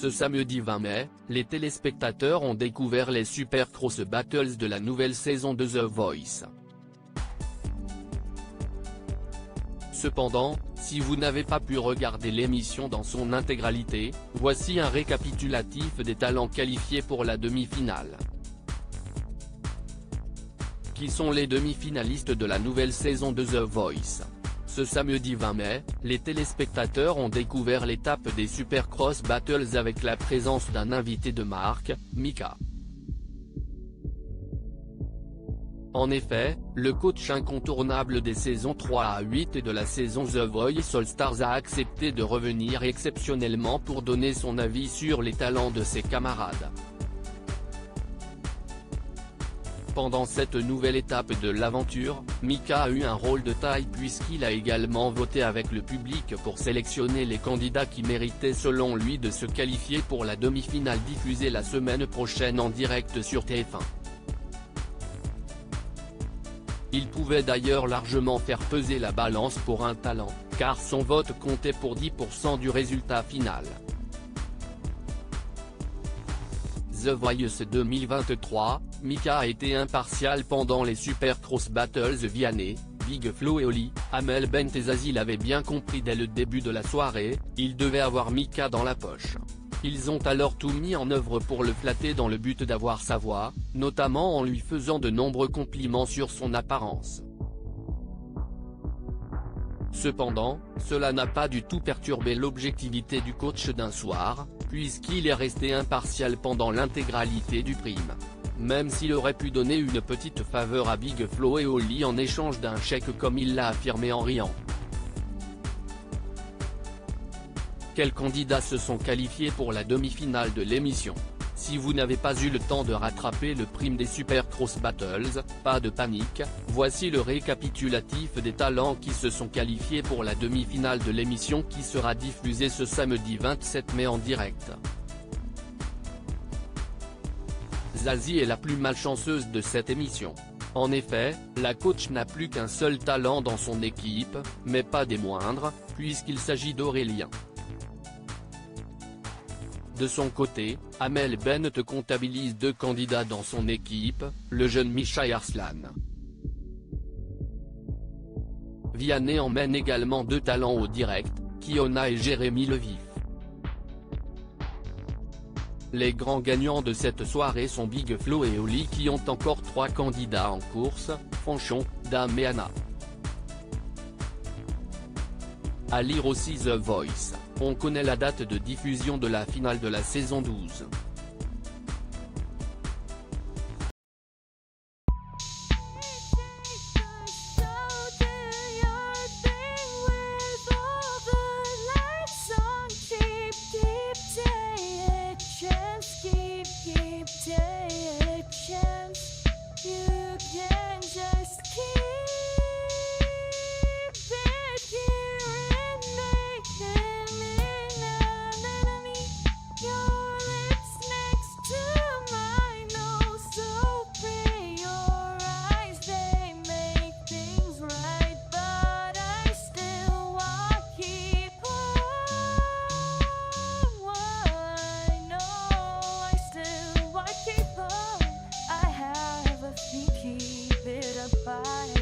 Ce samedi 20 mai, les téléspectateurs ont découvert les Super Cross Battles de la nouvelle saison de The Voice. Cependant, si vous n'avez pas pu regarder l'émission dans son intégralité, voici un récapitulatif des talents qualifiés pour la demi-finale. Qui sont les demi-finalistes de la nouvelle saison de The Voice? Ce samedi 20 mai, les téléspectateurs ont découvert l'étape des Supercross Battles avec la présence d'un invité de marque, Mika. En effet, le coach incontournable des saisons 3 à 8 et de la saison The Voice All Stars a accepté de revenir exceptionnellement pour donner son avis sur les talents de ses camarades. Pendant cette nouvelle étape de l'aventure, Mika a eu un rôle de taille puisqu'il a également voté avec le public pour sélectionner les candidats qui méritaient selon lui de se qualifier pour la demi-finale diffusée la semaine prochaine en direct sur TF1. Il pouvait d'ailleurs largement faire peser la balance pour un talent, car son vote comptait pour 10% du résultat final. The Voice 2023, Mika a été impartial pendant les Supercross Battles. Vianney, Big Flo et Oli, Amel Bent et Zazie l'avaient bien compris dès le début de la soirée, ils devaient avoir Mika dans la poche. Ils ont alors tout mis en œuvre pour le flatter dans le but d'avoir sa voix, notamment en lui faisant de nombreux compliments sur son apparence. Cependant, cela n'a pas du tout perturbé l'objectivité du coach d'un soir, puisqu'il est resté impartial pendant l'intégralité du prime. Même s'il aurait pu donner une petite faveur à Big Flo et Oli en échange d'un chèque comme il l'a affirmé en riant. Quels candidats se sont qualifiés pour la demi-finale de l'émission? Si vous n'avez pas eu le temps de rattraper le prime des Supercross Battles, pas de panique, voici le récapitulatif des talents qui se sont qualifiés pour la demi-finale de l'émission qui sera diffusée ce samedi 27 mai en direct. Zazie est la plus malchanceuse de cette émission. En effet, la coach n'a plus qu'un seul talent dans son équipe, mais pas des moindres, puisqu'il s'agit d'Aurélien. De son côté, Amel Bent comptabilise 2 candidats dans son équipe, le jeune Misha et Arslan. Vianney emmène également 2 talents au direct, Kiona et Jérémy Levif. Les grands gagnants de cette soirée sont Big Flo et Oli qui ont encore 3 candidats en course, Fanchon, Dame et Anna. À lire aussi The Voice, on connaît la date de diffusion de la finale de la saison 12. Keep it up.